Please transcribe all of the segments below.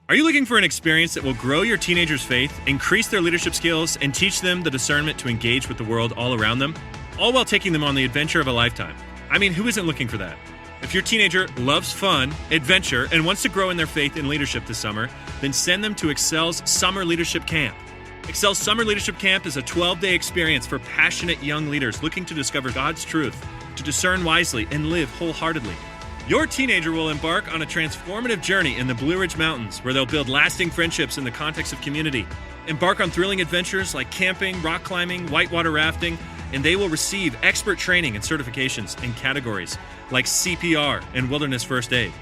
Are you looking for an experience that will grow your teenagers' faith, increase their leadership skills, and teach them the discernment to engage with the world all around them, all while taking them on the adventure of a lifetime? I mean, who isn't looking for that? If your teenager loves fun, adventure, and wants to grow in their faith and leadership this summer, then send them to Excel's Summer Leadership Camp. Excel's Summer Leadership Camp is a 12-day experience for passionate young leaders looking to discover God's truth, to discern wisely, and live wholeheartedly. Your teenager will embark on a transformative journey in the Blue Ridge Mountains, where they'll build lasting friendships in the context of community, embark on thrilling adventures like camping, rock climbing, whitewater rafting, and they will receive expert training and certifications in categories like CPR and wilderness first aid.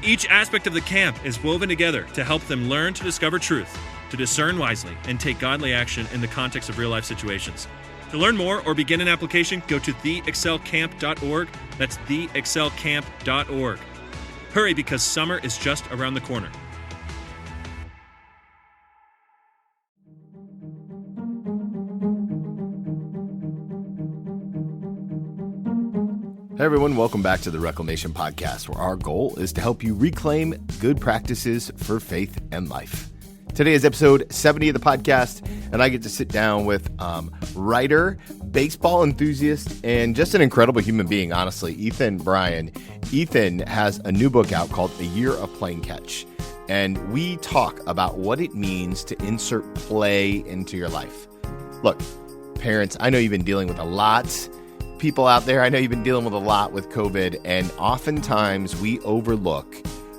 Each aspect of the camp is woven together to help them learn to discover truth, to discern wisely, and take godly action in the context of real-life situations. To learn more or begin an application, go to theexcelcamp.org. That's theexcelcamp.org. Hurry, because summer is just around the corner. Hey everyone, welcome back to the Reclamation podcast, where our goal is to help you reclaim good practices for faith and life. Today is episode 70 of the podcast, and I get to sit down with writer, baseball enthusiast, and just an incredible human being, honestly, Ethan Bryan. Ethan has a new book out called A Year of Playing Catch, and we talk about what it means to insert play into your life. Look, parents, I know you've been dealing with a lot. People out there, I know you've been dealing with a lot with COVID, and oftentimes we overlook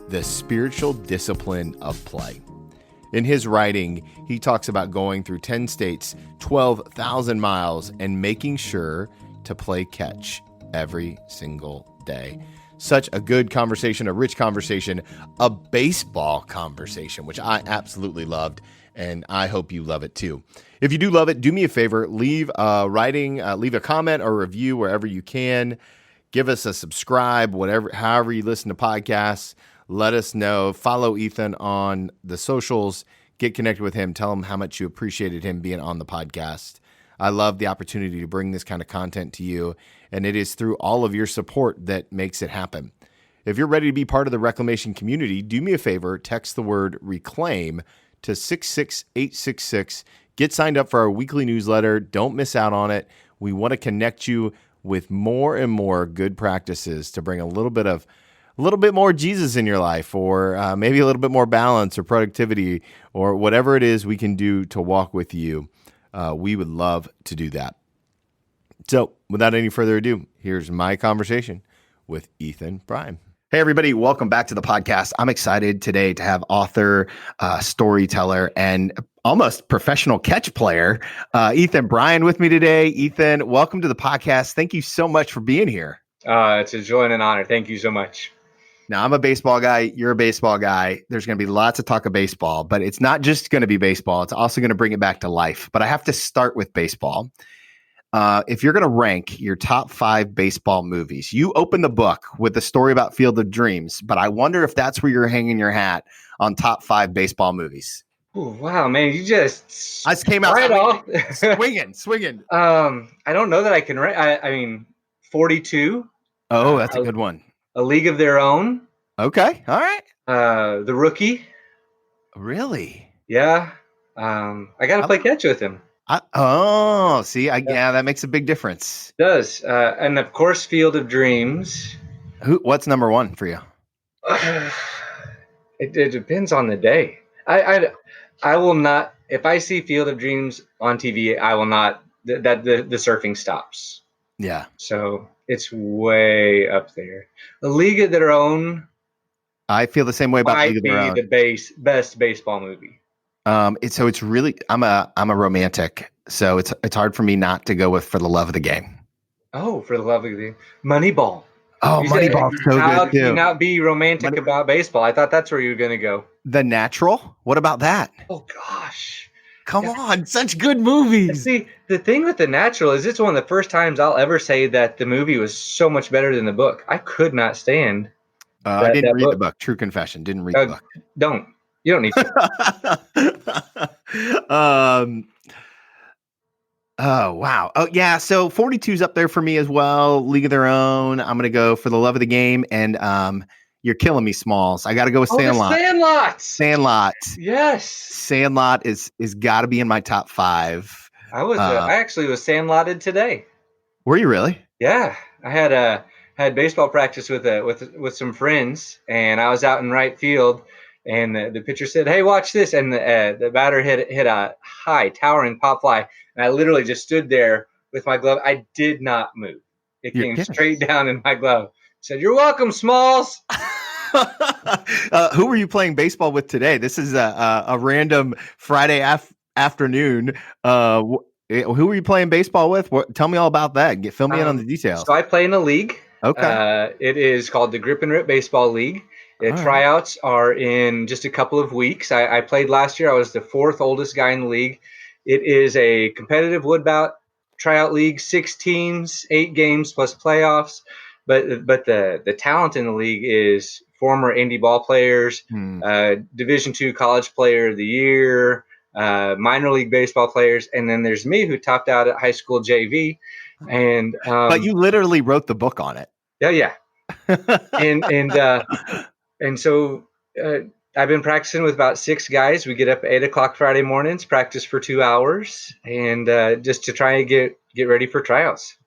the spiritual discipline of play. In his writing, he talks about going through 10 states, 12,000 miles, and making sure to play catch every single day. Such a good conversation, a rich conversation, a baseball conversation, which I absolutely loved, and I hope you love it too. If you do love it, do me a favor, leave a comment or review wherever you can. Give us a subscribe, however you listen to podcasts. Let us know. Follow Ethan on the socials. Get connected with him. Tell him how much you appreciated him being on the podcast. I love the opportunity to bring this kind of content to you, and it is through all of your support that makes it happen. If you're ready to be part of the Reclamation community, do me a favor, text the word RECLAIM to 66866. Get signed up for our weekly newsletter. Don't miss out on it. We want to connect you with more and more good practices to bring a little bit more Jesus in your life, or maybe a little bit more balance or productivity, or whatever it is we can do to walk with you. We would love to do that. So without any further ado, here's my conversation with Ethan Bryan. Hey, everybody. Welcome back to the podcast. I'm excited today to have author, storyteller, and almost professional catch player, Ethan Bryan, with me today. Ethan, welcome to the podcast. Thank you so much for being here. It's a joy and an honor. Thank you so much. Now, I'm a baseball guy. You're a baseball guy. There's going to be lots of talk of baseball, but it's not just going to be baseball. It's also going to bring it back to life. But I have to start with baseball. If you're going to rank your top 5 baseball movies, you open the book with a story about Field of Dreams, but I wonder if that's where you're hanging your hat on top 5 baseball movies. Ooh, wow, man, you just I just came out right off swinging. I don't know that I can rank. I mean, 42. Oh, that's a good one. A League of Their Own. Okay, all right. The Rookie. Really? Yeah. I got to play catch with him. Yeah, that makes a big difference. It does. And of course, Field of Dreams. What's number 1 for you? It depends on the day. I will not, if I see Field of Dreams on TV, I will not, the surfing stops. Yeah. So it's way up there. The League of Their Own. I feel the same way about League of Their Own. Might be the best baseball movie. It's really, I'm a romantic, so it's hard for me not to go with For the Love of the Game. Oh, For the Love of the Game. Moneyball. Oh, Moneyball's so good too. How can you not be romantic about baseball? I thought that's where you were going to go. The Natural? What about that? Oh, gosh. Come on, such good movies. See, the thing with The Natural is it's one of the first times I'll ever say that the movie was so much better than the book. I could not stand I didn't read the book. True confession. Didn't read the book. You don't need to. Oh, wow. Oh, yeah. So 42's up there for me as well. League of Their Own. I'm going to go For the Love of the Game. And You're killing me, Smalls. I got to go with Oh, the Sandlot. Sandlot. Sandlot. Yes. Sandlot is got to be in my top 5. I actually was sandlotted today. Were you really? Yeah, I had baseball practice with some friends, and I was out in right field, and the pitcher said, "Hey, watch this!" And the batter hit a high, towering pop fly, and I literally just stood there with my glove. I did not move. It You're came kidding. straight down in my glove. Said, "You're welcome, Smalls." Who were you playing baseball with today? This is a random Friday afternoon. Who were you playing baseball with? Tell me all about that. Fill me in on the details. So I play in a league. Okay. It is called the Grip and Rip Baseball League. The tryouts are in just a couple of weeks. I played last year. I was the 4th oldest guy in the league. It is a competitive wood bout tryout league, 6 teams, 8 games plus playoffs. But the talent in the league is former Indy ball players, Division II college player of the year, minor league baseball players, and then there's me who topped out at high school JV. And but you literally wrote the book on it. Yeah. And so I've been practicing with about 6 guys. We get up at 8:00 Friday mornings, practice for 2 hours, and just to try and get ready for tryouts.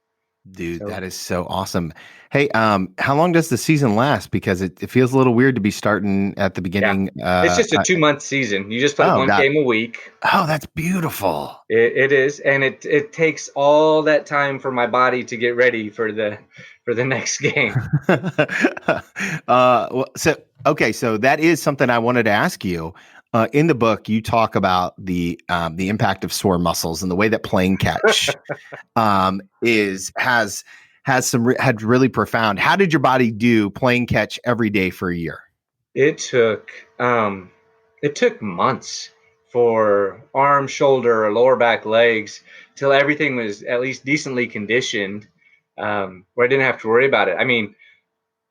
Dude, that is so awesome. Hey, how long does the season last? Because it feels a little weird to be starting at the beginning. Yeah. It's just a 2-month season. You just play one game a week. Oh, that's beautiful. It is, and it takes all that time for my body to get ready for the next game. So that is something I wanted to ask you. In the book, you talk about the impact of sore muscles and the way that playing catch had really profound. How did your body do playing catch every day for a year? It took months for arm, shoulder, lower back, legs till everything was at least decently conditioned, where I didn't have to worry about it. I mean,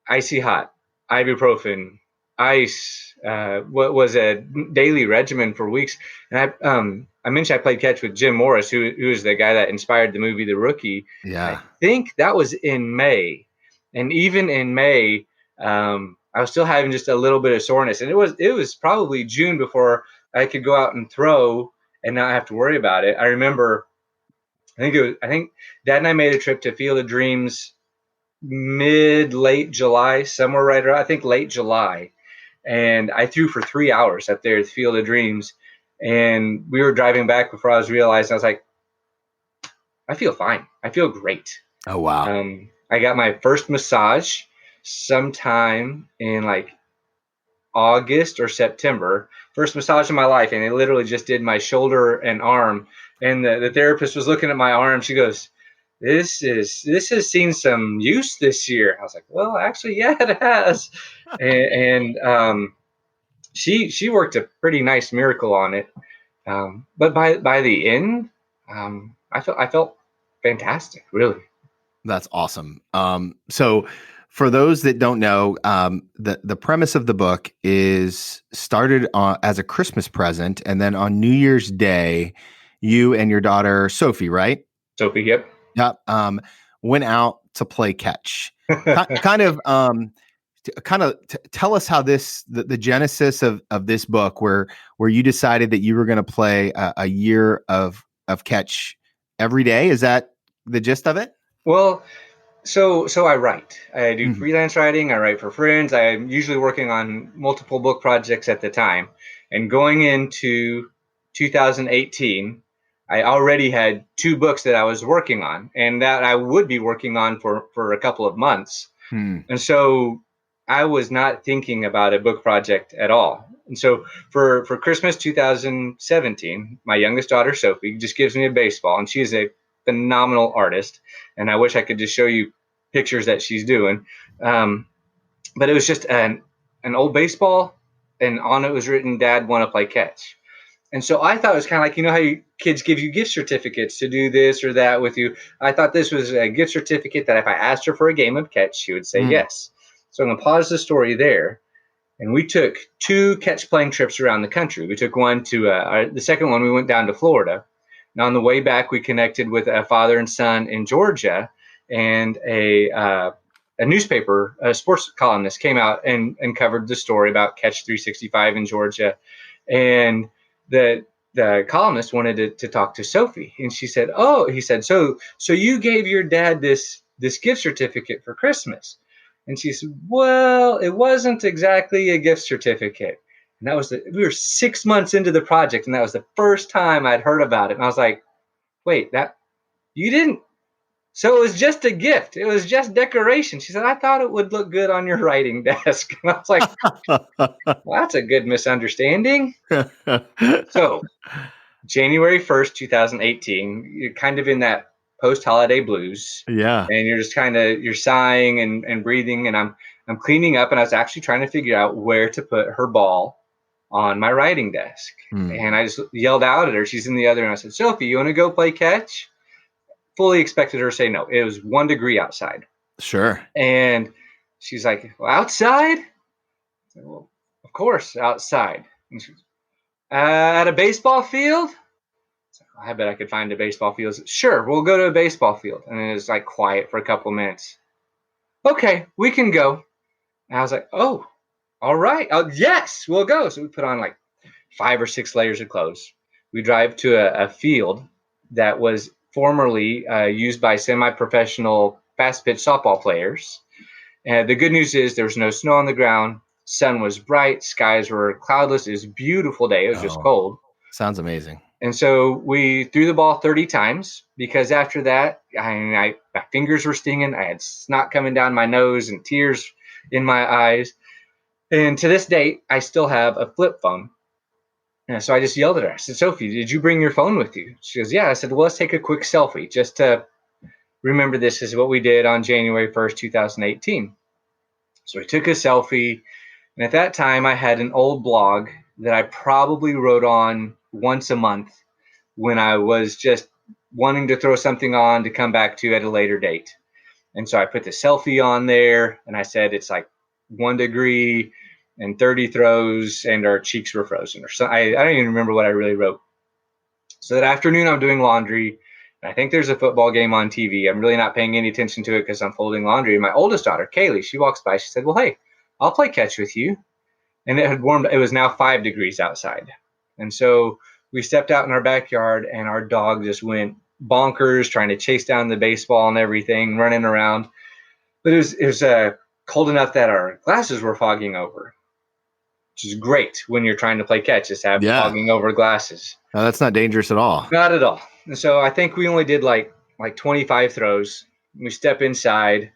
icy hot, ibuprofen, ice, what was a daily regimen for weeks. And I mentioned I played catch with Jim Morris, who is the guy that inspired the movie The Rookie. Yeah. I think that was in May. And even in May, I was still having just a little bit of soreness. And it was probably June before I could go out and throw and not have to worry about it. I remember, I think Dad and I made a trip to Field of Dreams late July, somewhere right around, I think late July. And I threw for 3 hours up there at the Field of Dreams. And we were driving back before I was realizing, I was like, I feel fine. I feel great. Oh, wow. I got my first massage sometime in like August or September. First massage in my life. And they literally just did my shoulder and arm. And the therapist was looking at my arm. She goes, this has seen some use this year. I was like, well, actually, yeah, it has. and she worked a pretty nice miracle on it. But by the end, I felt fantastic, really. That's awesome. So for those that don't know, the premise of the book is started as a Christmas present, and then on New Year's Day, you and your daughter Sophie, right? Sophie, yep. Yep. Went out to play catch. Tell us how the genesis of this book, where you decided that you were going to play a year of catch every day. Is that the gist of it? Well, so I write. I do freelance writing. I write for friends. I'm usually working on multiple book projects at the time. And going into 2018, I already had 2 books that I was working on and that I would be working on for a couple of months. And so I was not thinking about a book project at all. And so for Christmas 2017, my youngest daughter, Sophie, just gives me a baseball, and she's a phenomenal artist. And I wish I could just show you pictures that she's doing. But it was just an old baseball, and on it was written, "Dad, want to play catch." And so I thought it was kind of like, how kids give you gift certificates to do this or that with you. I thought this was a gift certificate that if I asked her for a game of catch, she would say yes. So I'm going to pause the story there. And we took 2 catch playing trips around the country. We took one to the second one, we went down to Florida. And on the way back, we connected with a father and son in Georgia and a newspaper, a sports columnist came out and covered the story about Catch 365 in Georgia. And the columnist wanted to talk to Sophie. And she said, he said, so you gave your dad this gift certificate for Christmas. And she said, well, it wasn't exactly a gift certificate. And that was we were 6 months into the project, and that was the first time I'd heard about it. And I was like, wait, you didn't. So it was just a gift. It was just decoration. She said, I thought it would look good on your writing desk. And I was like, well, that's a good misunderstanding. So January 1st, 2018, you're kind of in that post-holiday blues. Yeah. And you're just you're sighing and breathing. And I'm cleaning up, and I was actually trying to figure out where to put her ball on my writing desk. And I just yelled out at her. She's in the other, and I said, Sophie, you want to go play catch? Fully expected her to say no. It was 1 degree outside. Sure. And she's like, well, outside? I said, well, of course, outside. And she goes, at a baseball field? I bet I could find a baseball field. Said, sure, we'll go to a baseball field. And it was like quiet for a couple of minutes. Okay, we can go. And I was like, oh, all right. Oh, yes, we'll go. So we put on like 5 or 6 layers of clothes. We drive to a field that was formerly used by semi-professional fast pitch softball players. And the good news is there was no snow on the ground. Sun was bright. Skies were cloudless. It was a beautiful day. It was just cold. Sounds amazing. And so we threw the ball 30 times because after that, my fingers were stinging. I had snot coming down my nose and tears in my eyes. And to this date, I still have a flip phone. And so I just yelled at her. I said, Sophie, did you bring your phone with you? She goes, yeah. I said, well, let's take a quick selfie just to remember this is what we did on January 1st, 2018. So we took a selfie. And at that time, I had an old blog that I probably wrote on once a month when I was just wanting to throw something on to come back to at a later date. And so I put the selfie on there, and I said it's like 1 degree and 30 throws, and our cheeks were frozen. Or so I don't even remember what I really wrote. So that afternoon, I'm doing laundry, and I think there's a football game on TV. I'm really not paying any attention to it because I'm folding laundry. And my oldest daughter, Kaylee, she walks by. She said, well, hey, I'll play catch with you. And it had warmed. It was now 5 degrees outside. And so we stepped out in our backyard, and our dog just went bonkers, trying to chase down the baseball and everything, running around. But it was cold enough that our glasses were fogging over, which is great when you're trying to play catch, just have fogging over glasses. No, that's not dangerous at all. Not at all. And so I think we only did like 25 throws. We step inside.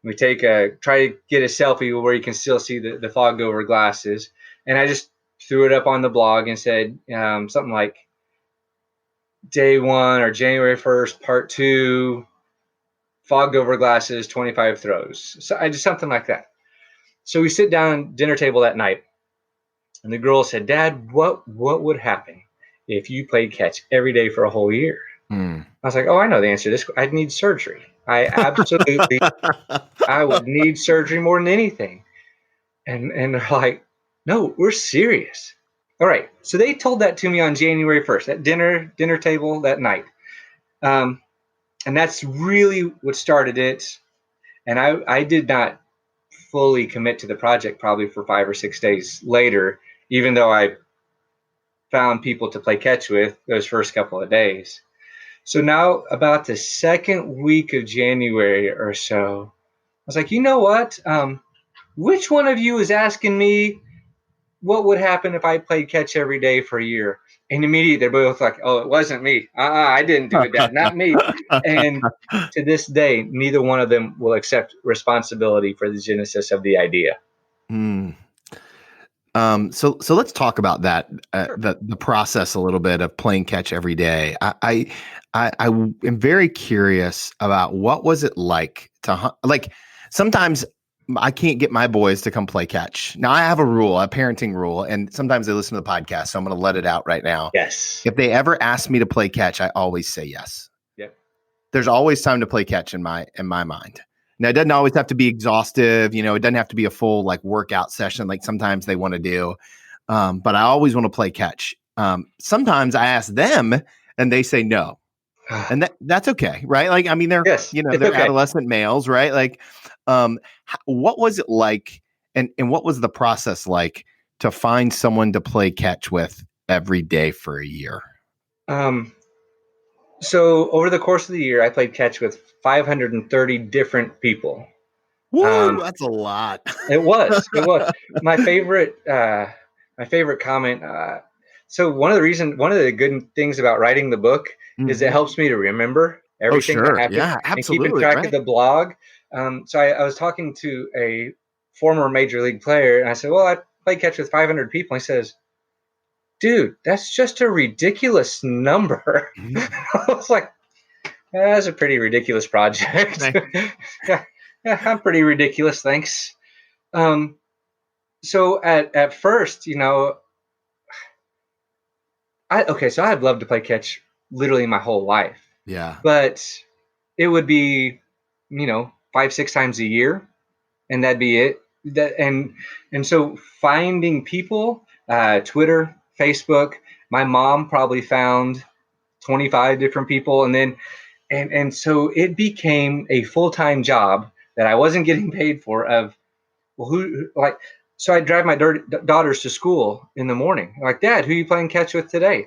We try to get a selfie where you can still see the fogged over glasses. And I just threw it up on the blog and said something like day 1 or January 1st, part 2, fogged over glasses, 25 throws. So I did something like that. So we sit down at dinner table that night, and the girl said, Dad, what would happen if you played catch every day for a whole year? I was like, oh, I know the answer to this. I'd need surgery. I absolutely, I would need surgery more than anything. And they're like, no, we're serious. All right. So they told that to me on January 1st, at dinner table that night. And that's really what started it. And I did not fully commit to the project probably for 5 or 6 days later, even though I found people to play catch with those first couple of days. So now about the second week of January or so, I was like, you know what? Which one of you is asking me what would happen if I played catch every day for a year? And immediately they're both like, oh, it wasn't me. I didn't do it, Dad, not me. And to this day, neither one of them will accept responsibility for the genesis of the idea. So let's talk about that, Sure. the process a little bit of playing catch every day. I am very curious about what was it like to like. Sometimes I can't get my boys to come play catch. Now I have a parenting rule, and sometimes they listen to the podcast, so I'm going to let it out right now. Yes. If they ever ask me to play catch, I always say yes. Yep. There's always time to play catch in my mind. Now, it doesn't always have to be exhaustive. It doesn't have to be a full like workout session like sometimes they want to do. But I always want to play catch. Sometimes I ask them and they say no. And that's okay, right? Like, I mean, they're, yes, they're okay. adolescent males, right? Like, What was it like, and what was the process like to find someone to play catch with every day for a year? So over the course of the year, I played catch with 530 different people. Woo, that's a lot. It was my favorite. My favorite comment. So one of the good things about writing the book is it helps me to remember everything that happened and keeping absolutely, track of the blog. So I was talking to a former major league player, and I said, "Well, I played catch with 500 people." He says, "Dude, that's just a ridiculous number." I was like, "That's a pretty ridiculous project." yeah, I'm pretty ridiculous, thanks. So at first, so I'd love to play catch literally my whole life, Yeah. but it would be, 5, 6 times a year, and that'd be it. And so finding people, Twitter, Facebook, my mom probably found 25 different people, and so it became a full-time job that I wasn't getting paid for. So I drive my daughters to school in the morning. I'm like, Dad, who are you playing catch with today?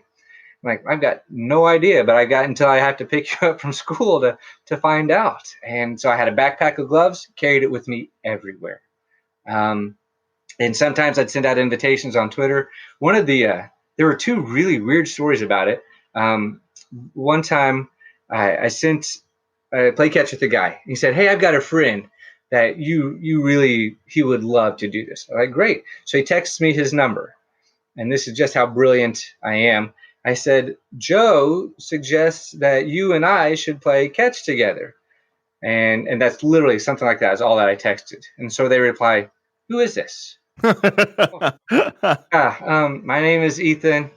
I'm like, I've got no idea, but I got until I have to pick you up from school to find out. And so I had a backpack of gloves, carried it with me everywhere. And sometimes I'd send out invitations on Twitter. There were 2 really weird stories about it. One time I played catch with a guy. He said, "Hey, I've got a friend that he would love to do this." I'm like, great. So he texts me his number. And this is just how brilliant I am. I said, "Joe suggests that you and I should play catch together." And that's literally something like that is all that I texted. And so they reply, "Who is this?" My name is Ethan.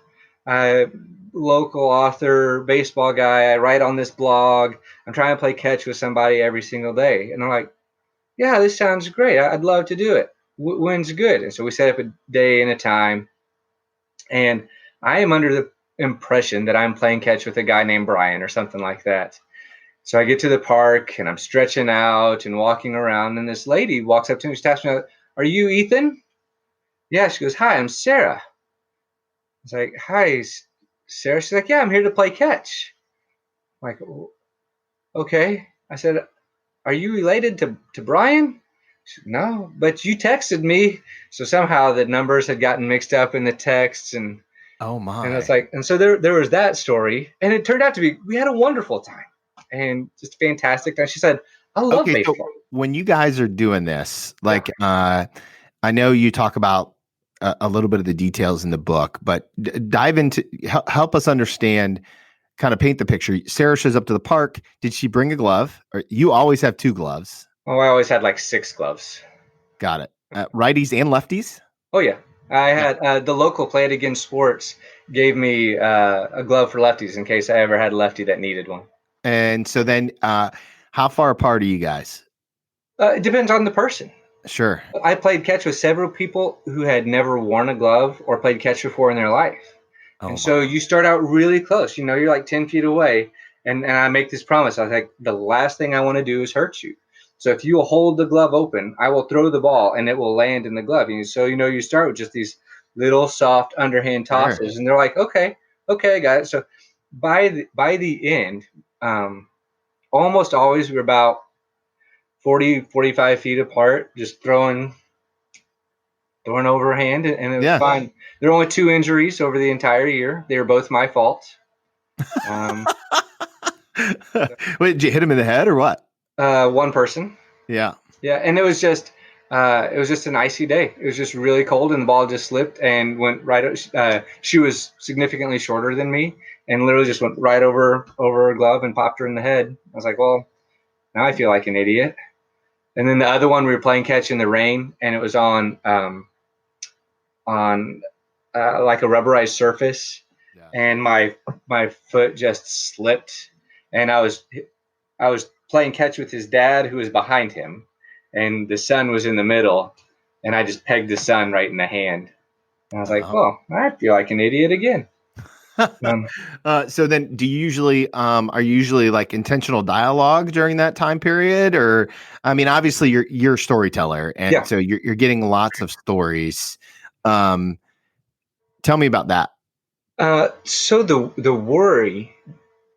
Local author, baseball guy. I write on this blog. I'm trying to play catch with somebody every single day. And I'm like, "Yeah, this sounds great. I'd love to do it. When's good?" And so we set up a day and a time. And I am under the impression that I'm playing catch with a guy named Brian or something like that. So I get to the park and I'm stretching out and walking around. And this lady walks up to me. She taps me, "Are you Ethan?" "Yeah." She goes, "Hi, I'm Sarah." I was like, "Hi, Sarah." She's like, "Yeah, I'm here to play catch." I'm like, "Okay." I said, "Are you related to Brian?" She said, "No, but you texted me." So somehow the numbers had gotten mixed up in the texts, and Oh my. it's like, and so there was that story, and it turned out to be, we had a wonderful time and just fantastic. And she said, "I love Okay, so baseball." when you guys are doing this, like, I know you talk about a little bit of the details in the book, but dive into help us understand, kind of paint the picture. Sarah shows up to the park. Did she bring a glove? Or you always have 2 gloves? Oh, I always had like 6 gloves. Got it. Righties and lefties? Oh yeah, I Yeah. had the local Play It Again Sports gave me a glove for lefties in case I ever had a lefty that needed one. And so then, how far apart are you guys? It depends on the person. Sure. I played catch with several people who had never worn a glove or played catch before in their life. Oh And so my. you start out really close. You're like 10 feet away. And I make this promise. I was like, the last thing I want to do is hurt you. So if you will hold the glove open, I will throw the ball and it will land in the glove. And so, you start with just these little soft underhand Sure. tosses. And they're like, okay, I got it. So by the end, almost always we're about 40, 45 feet apart, just throwing overhand, and it was Yeah. fine. There were only 2 injuries over the entire year. They were both my fault. Wait, did you hit him in the head or what? One person. Yeah. Yeah, and it was just an icy day. It was just really cold, and the ball just slipped and went right. She was significantly shorter than me, and literally just went right over her glove and popped her in the head. I was like, well, now I feel like an idiot. And then the other one, we were playing catch in the rain, and it was on like a rubberized surface, Yeah. and my foot just slipped, and I was playing catch with his dad, who was behind him, and the son was in the middle, and I just pegged the son right in the hand. And I was like, Oh. well, I feel like an idiot again. Um, So then do you usually, are you usually like intentional dialogue during that time period? Or, I mean, obviously you're a storyteller, and yeah. so you're getting lots of stories. Um, Tell me about that. So the worry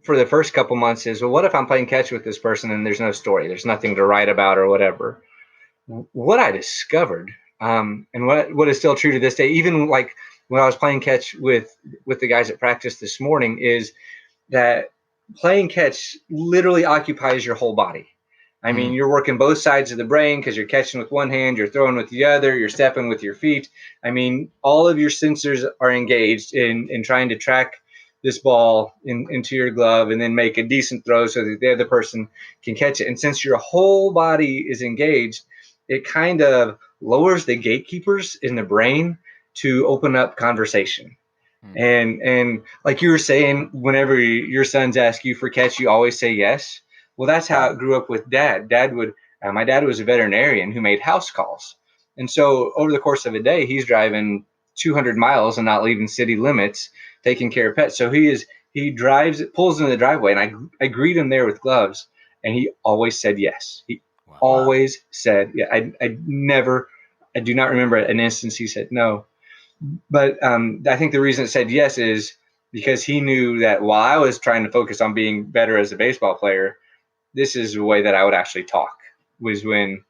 for the first couple months is, well, what if I'm playing catch with this person and there's no story, there's nothing to write about or whatever. What I discovered, and what is still true to this day, even like when I was playing catch with the guys at practice this morning, is that playing catch literally occupies your whole body. I mean, Mm, you're working both sides of the brain because you're catching with one hand, you're throwing with the other, you're stepping with your feet. I mean, all of your sensors are engaged in trying to track this ball into your glove and then make a decent throw so that the other person can catch it. And since your whole body is engaged, it kind of lowers the gatekeepers in the brain to open up conversation. mm. And like you were saying, whenever your sons ask you for catch, you always say yes. Well, that's how it grew up with dad. My dad was a veterinarian who made house calls. And so over the course of a day, he's driving 200 miles and not leaving city limits, taking care of pets. So he drives, pulls into the driveway, and I greet him there with gloves, and he always said yes. He Wow. always said, yeah. I do not remember an instance he said no. But I think the reason it said yes is because he knew that while I was trying to focus on being better as a baseball player, this is the way that I would actually talk. Was when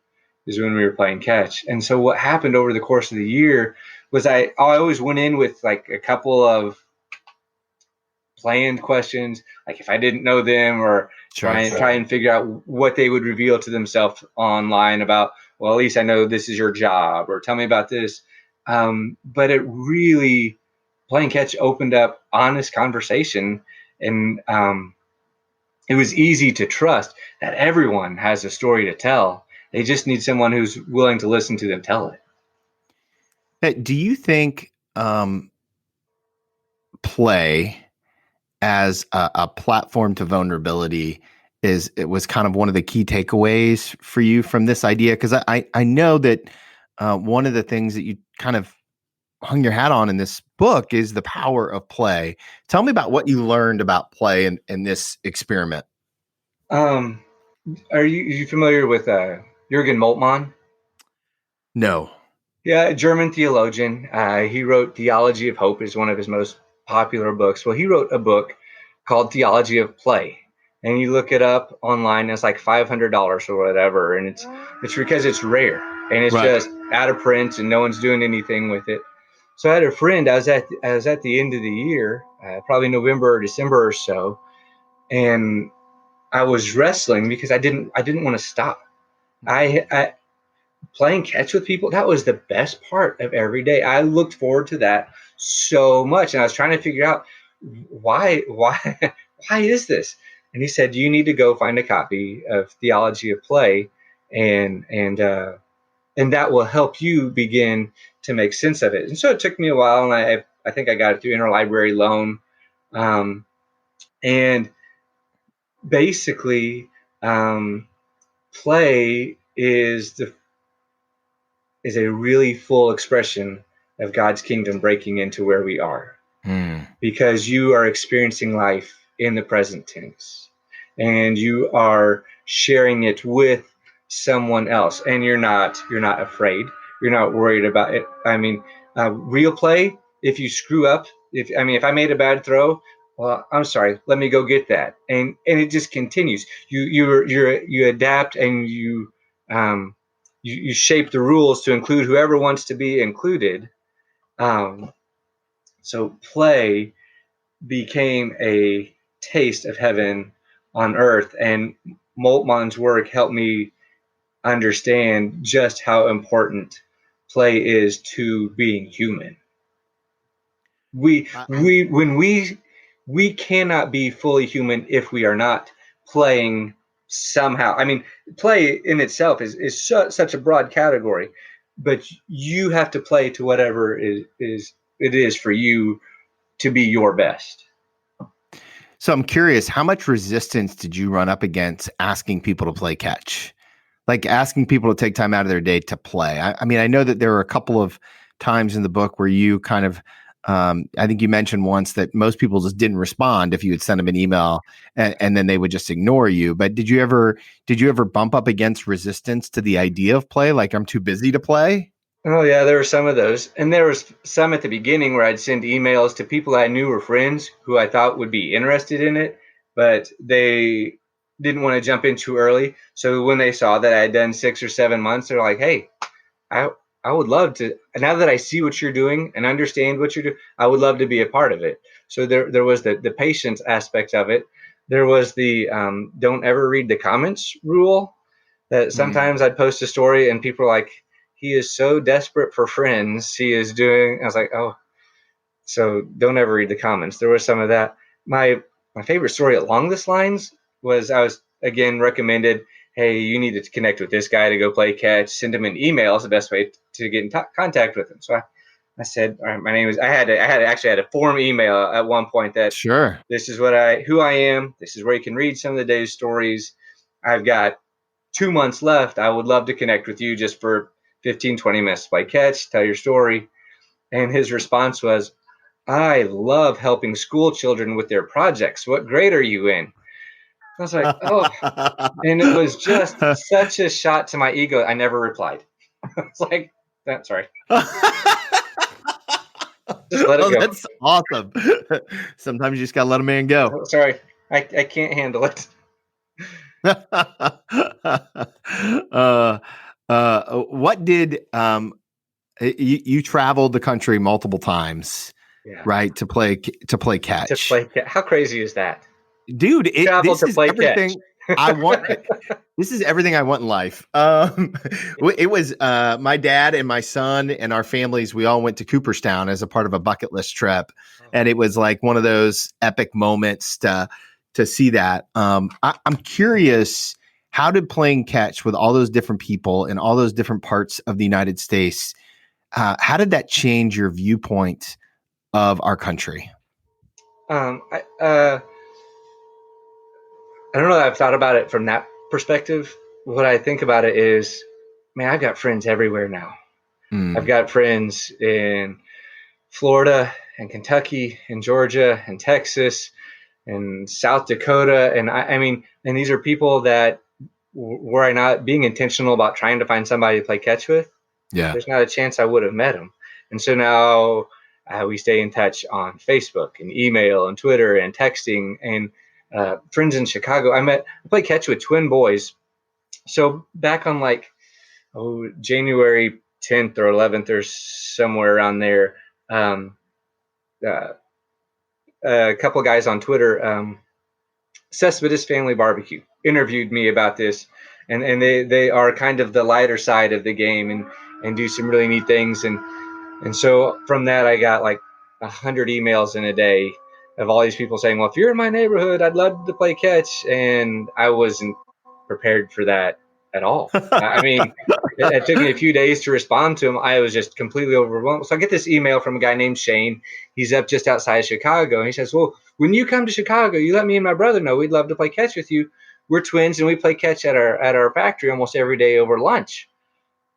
we were playing catch. And so what happened over the course of the year was I always went in with like a couple of planned questions, like if I didn't know them, or Sure. try and figure out what they would reveal to themselves online about, well, at least I know this is your job, or tell me about this. But it really, playing catch opened up honest conversation, and it was easy to trust that everyone has a story to tell. They just need someone who's willing to listen to them tell it. Hey, do you think play as a platform to vulnerability it was kind of one of the key takeaways for you from this idea? Because I know that one of the things that you kind of hung your hat on in this book is the power of play. Tell me about what you learned about play in this experiment. Um, are you familiar with Jürgen Moltmann? No. Yeah, a German theologian. He wrote Theology of Hope is one of his most popular books. Well, he wrote a book called Theology of Play, and you look it up online. It's like $500 or whatever, and it's because it's rare and it's Right. just out of print and no one's doing anything with it. So I had a friend. I was at the end of the year, probably November or December or so, and I was wrestling because I didn't want to stop. I playing catch with people, that was the best part of every day. I looked forward to that so much, and I was trying to figure out why why is this. And he said, you need to go find a copy of Theology of Play, and and that will help you begin to make sense of it. And so it took me a while, and I think I got it through interlibrary loan. And basically, um, play is a really full expression of God's kingdom breaking into where we are, Hmm. because you are experiencing life in the present tense, and you are sharing it with someone else, and you're not afraid, you're not worried about it. I mean, real play, if you screw up, if I made a bad throw, well, I'm sorry, let me go get that, and it just continues. You adapt, and um, you shape the rules to include whoever wants to be included. um, so play became a taste of heaven on earth, and Moltmann's work helped me understand just how important play is to being human. We I we when we cannot be fully human if we are not playing somehow. I mean, play in itself is such a broad category, but you have to play to whatever it is for you to be your best. So I'm curious, how much resistance did you run up against asking people to play catch? Like asking people to take time out of their day to play. I mean, I know that there were a couple of times in the book where you kind of I think you mentioned once that most people just didn't respond if you would send them an email, and then they would just ignore you. But did you ever bump up against resistance to the idea of play? Like, I'm too busy to play? Oh yeah, there were some of those, and there was some at the beginning where I'd send emails to people I knew were friends who I thought would be interested in it, but they didn't want to jump in too early. So when they saw that I had done 6 or 7 months, they're like, "Hey, I I would love to. Now that I see what you're doing and understand what you're doing, I would love to be a part of it." So there was the patience aspect of it. There was the don't ever read the comments rule. That sometimes I'd post a story and people are like, "He is so desperate for friends. He is doing." I was like, "Oh, so don't ever read the comments." There was some of that. My favorite story along this lines was I was again recommended, "Hey, you need to connect with this guy to go play catch. Send him an email. Is the best way to get in contact with him." So I said, "All right, my name is." Actually had a form email at one point that Sure. this is who I am. This is where you can read some of the day's stories. I've got 2 months left. I would love to connect with you just for 15, 20 minutes to play catch, tell your story. And his response was, "I love helping school children with their projects. What grade are you in?" I was like, "Oh," and it was just such a shot to my ego. I never replied. It's like, sorry, just let it Oh, go. that's awesome. Sometimes you just gotta let a man go. Oh, sorry, I can't handle it. uh, what did you traveled the country multiple times, Yeah, right? To play to catch, play catch. How crazy is that? dude. Travel This to is play catch. everything I want. This is everything I want in life. It was my dad and my son and our families. We all went to Cooperstown as a part of a bucket list trip, and it was like one of those epic moments to see that. I'm curious, how did playing catch with all those different people in all those different parts of the United States? How did that change your viewpoint of our country? Um, I, uh, I don't know that I've thought about it from that perspective. What I think about it is, man, I've got friends everywhere now. I've Mm, got friends in Florida and Kentucky and Georgia and Texas and South Dakota. And I mean, and these are people that were I not being intentional about trying to find somebody to play catch with, yeah. there's not a chance I would have met them. And so now we stay in touch on Facebook and email and Twitter and texting and friends in Chicago. I play catch with twin boys. So back on like January 10th or 11th or somewhere around there, um, uh, a couple of guys on Twitter, Cespedes Family Barbecue, interviewed me about this, and they are kind of the lighter side of the game and do some really neat things. And so from that, I got like 100 emails in a day of all these people saying, "Well, if you're in my neighborhood, I'd love to play catch." And I wasn't prepared for that at all. I mean, it took me a few days to respond to him. I was just completely overwhelmed. So I get this email from a guy named Shane. He's up just outside Chicago. And he says, "Well, when you come to Chicago, you let me and my brother know. We'd love to play catch with you. We're twins and we play catch at our factory almost every day over lunch."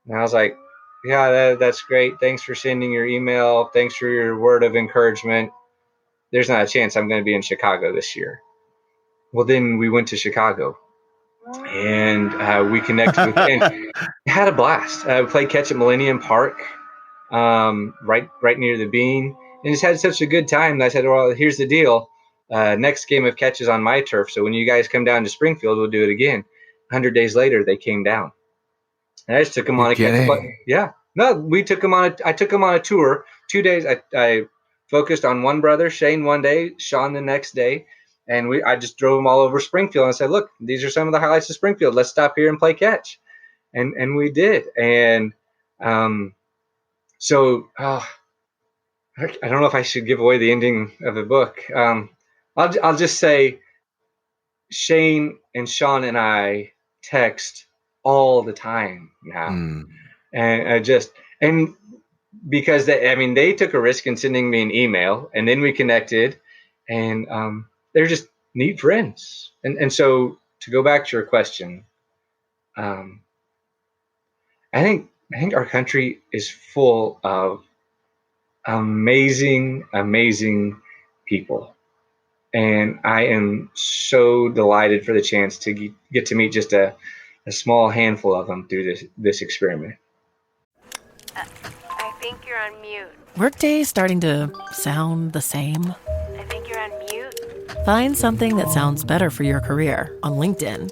And I was like, "Yeah, that's great. Thanks for sending your email. Thanks for your word of encouragement. There's not a chance I'm going to be in Chicago this year." Well, then we went to Chicago and we connected with and had a blast. We played catch at Millennium Park, right near the Bean, and just had such a good time. And I said, "Well, here's the deal. Next game of catch is on my turf. So when you guys come down to Springfield, we'll do it again." 100 days later, they came down. And I just took them You're on a catch. kidding. Yeah, no, we took them on. I took them on a tour. 2 days. I focused on one brother, Shane, one day, Sean the next day, and I just drove them all over Springfield. And I said, "Look, these are some of the highlights of Springfield. Let's stop here and play catch." And we did. And um, so I don't know if I should give away the ending of the book. I'll just say Shane and Sean and I text all the time now, Mm. and and because they took a risk in sending me an email, and then we connected, and they're just neat friends. And so to go back to your question, um, I think our country is full of amazing, amazing people. And I am so delighted for the chance to get to meet just a small handful of them through this experiment. I think you're on mute. Workday's starting to sound the same. I think you're on mute. Find something that sounds better for your career on LinkedIn.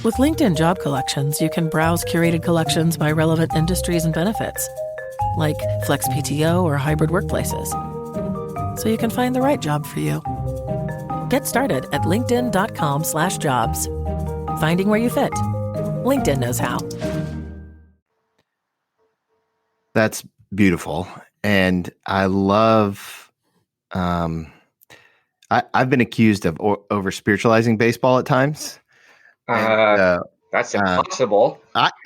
With LinkedIn Job Collections, you can browse curated collections by relevant industries and benefits, like flex PTO or hybrid workplaces, so you can find the right job for you. Get started at linkedin.com/jobs. Finding where you fit. LinkedIn knows how. That's beautiful. And I love, I've been accused of over spiritualizing baseball at times. That's impossible.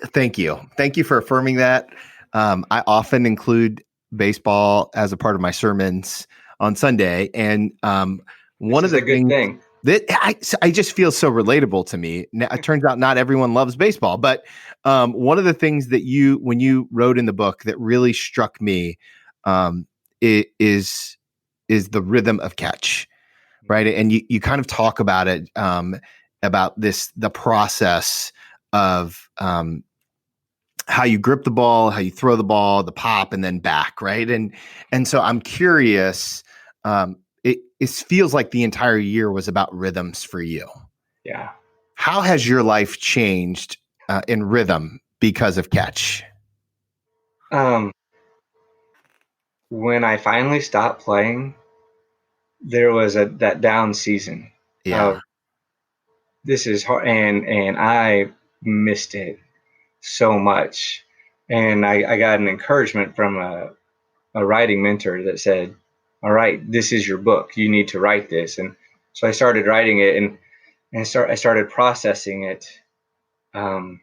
Thank you. Thank you for affirming that. I often include baseball as a part of my sermons on Sunday. And one of the things that I just feel so relatable to me. Now, it turns out not everyone loves baseball, but one of the things that when you wrote in the book that really struck me is the rhythm of catch, right? And you kind of talk about it, about the process of how you grip the ball, how you throw the ball, the pop, and then back, right? And so I'm curious. It feels like the entire year was about rhythms for you. Yeah. How has your life changed in rhythm because of catch? When I finally stopped playing, there was that down season. Yeah. This is hard, and I missed it so much. And I got an encouragement from a writing mentor that said, all right, this is your book. You need to write this. And so I started writing it, and I started processing it. And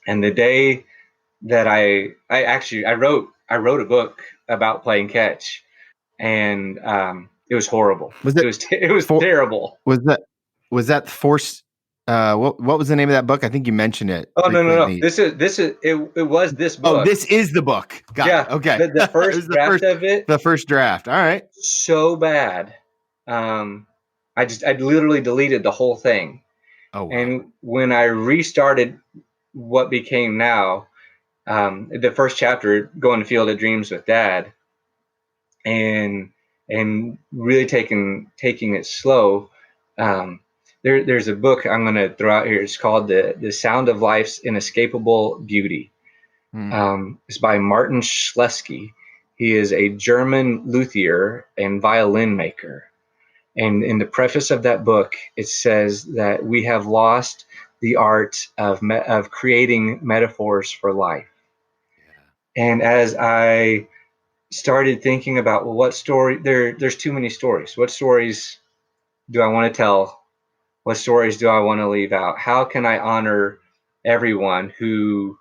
the day that I wrote a book about playing catch, and it was horrible. It was terrible. Was that forced? What was the name of that book? I think you mentioned it. Oh, no. This is it was this book. Oh, this is the book. Got it. Okay. The first draft of it. The first draft. All right. So bad. I literally deleted the whole thing. Oh, wow. And when I restarted what became now, the first chapter, Going to Field of Dreams with Dad, and really taking it slow. There's a book I'm going to throw out here. It's called The Sound of Life's Inescapable Beauty. It's by Martin Schlesky. He is a German luthier and violin maker. And in the preface of that book, it says that we have lost the art of creating metaphors for life. Yeah. And as I started thinking about, well, what story, there's too many stories. What stories do I want to tell? What stories do I want to leave out? How can I honor everyone who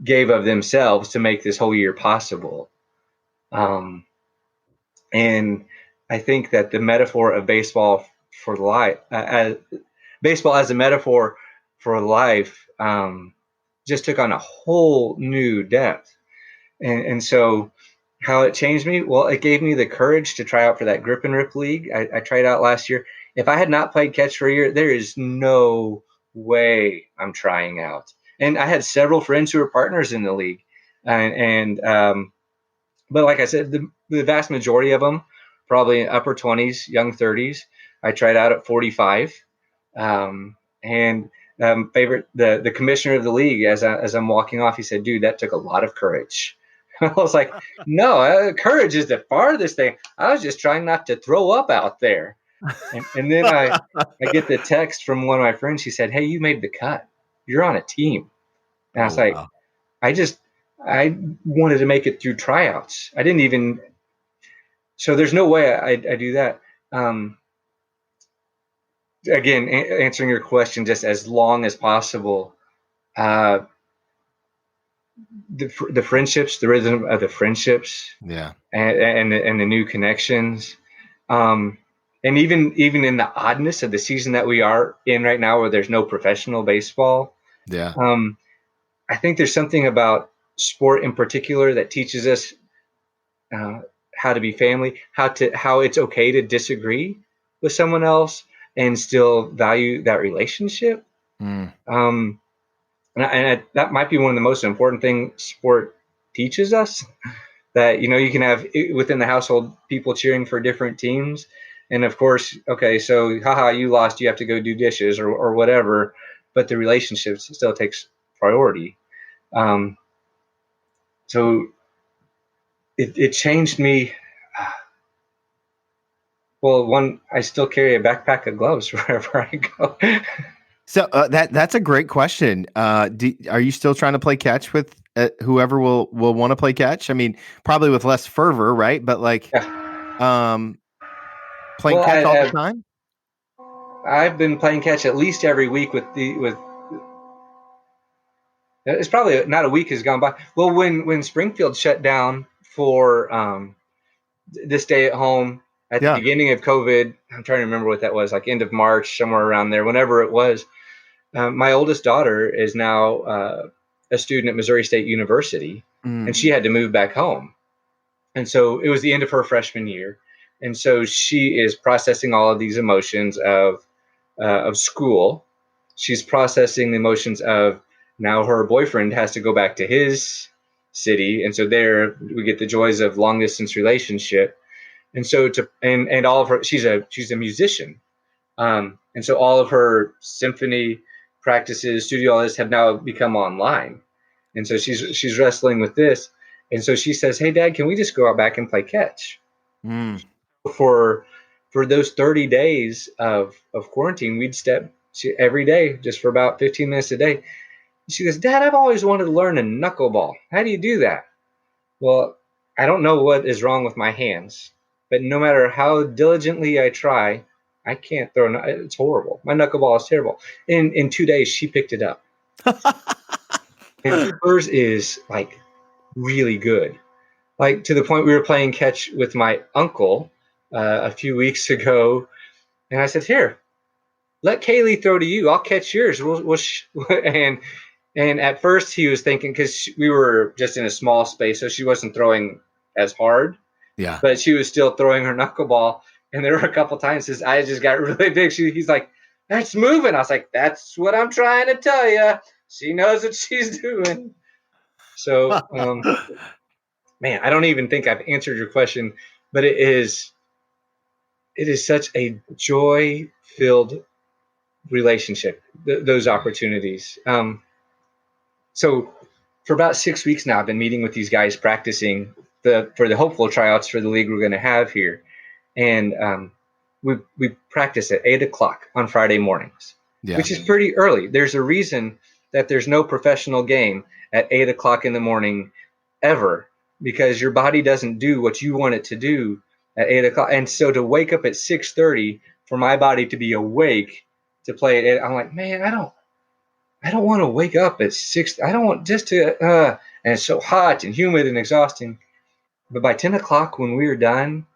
gave of themselves to make this whole year possible? And I think that the metaphor of baseball for life, baseball as a metaphor for life, just took on a whole new depth. And so how it changed me? Well, it gave me the courage to try out for that Grip and Rip League. I tried out last year. If I had not played catch for a year, there is no way I'm trying out. And I had several friends who were partners in the league. But like I said, the vast majority of them, probably upper 20s, young 30s. I tried out at 45. The commissioner of the league, as I'm walking off, he said, dude, that took a lot of courage. I was like, no, courage is the farthest thing. I was just trying not to throw up out there. And then I get the text from one of my friends. She said, hey, you made the cut. You're on a team. And I was like, wow. I wanted to make it through tryouts. I didn't even. So there's no way I do that. Again, answering your question just as long as possible. The friendships, the rhythm of the friendships, yeah, and the new connections, and even in the oddness of the season that we are in right now, where there's no professional baseball, yeah. I think there's something about sport in particular that teaches us how to be family, how it's okay to disagree with someone else and still value that relationship. Um, that might be one of the most important things sport teaches us. That you can have within the household people cheering for different teams, and of course, okay, so haha, you lost, you have to go do dishes or whatever, but the relationship still takes priority. So it changed me. Well, one, I still carry a backpack of gloves wherever I go. So that's a great question. Are you still trying to play catch with whoever will want to play catch? I mean, probably with less fervor, right? But like, Yeah. playing Well, catch all the time. I've been playing catch at least every week with. It's probably not a week has gone by. Well, when Springfield shut down for this day at home at the beginning of COVID, I'm trying to remember what that was, like end of March, somewhere around there, whenever it was. My oldest daughter is now a student at Missouri State University, and she had to move back home. And so it was the end of her freshman year. And so she is processing all of these emotions of school. She's processing the emotions of now her boyfriend has to go back to his city. And so there we get the joys of long distance relationship. And so and all of her, she's a musician. And so all of her symphony practices, studio, all this have now become online. And so she's wrestling with this. And so she says, "Hey, Dad, can we just go out back and play catch?" For those 30 days of quarantine, we'd step every day just for about 15 minutes a day. She goes, "Dad, I've always wanted to learn a knuckleball. How do you do that?" Well, I don't know what is wrong with my hands, but no matter how diligently I try, I can't throw. It's horrible. My knuckleball is terrible. In 2 days, she picked it up. And hers is like really good, like to the point we were playing catch with my uncle a few weeks ago, and I said, "Here, let Kaylee throw to you. I'll catch yours." And at first he was thinking, because we were just in a small space, so she wasn't throwing as hard. Yeah, but she was still throwing her knuckleball. And there were a couple times his eyes just got really big. He's like, "That's moving." I was like, "That's what I'm trying to tell you. She knows what she's doing." So, man, I don't even think I've answered your question, but it is such a joy-filled relationship, those opportunities. So for about 6 weeks now, I've been meeting with these guys, practicing for the hopeful tryouts for the league we're going to have here. And we practice at 8:00 on Friday mornings, which is pretty early. There's a reason that there's no professional game at 8:00 in the morning ever, because your body doesn't do what you want it to do at 8:00. And so to wake up at 6:30 for my body to be awake to play at 8, I'm like, man, I don't want to wake up at 6. I don't want just to, and it's so hot and humid and exhausting. But by 10:00 when we were done,